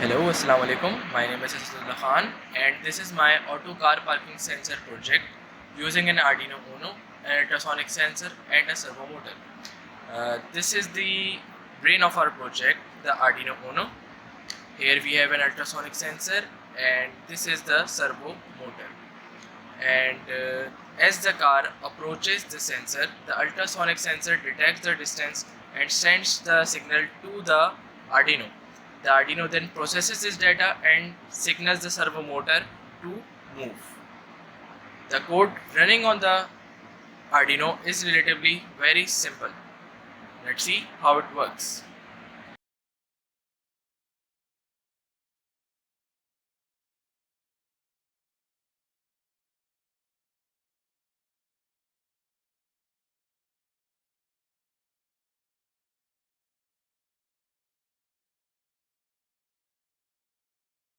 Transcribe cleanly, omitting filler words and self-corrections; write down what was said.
Hello, Assalamu alaikum. My name is Asdullah Khan and this is my auto car parking sensor project using an Arduino Uno, an ultrasonic sensor and a servo motor. This is the brain of our project, the Arduino Uno. Here we have an ultrasonic sensor and this is the servo motor. And as the car approaches the sensor, the ultrasonic sensor detects the distance and sends the signal to the Arduino. The Arduino then processes this data and signals the servo motor to move. The code running on the Arduino is relatively very simple. Let's see how it works.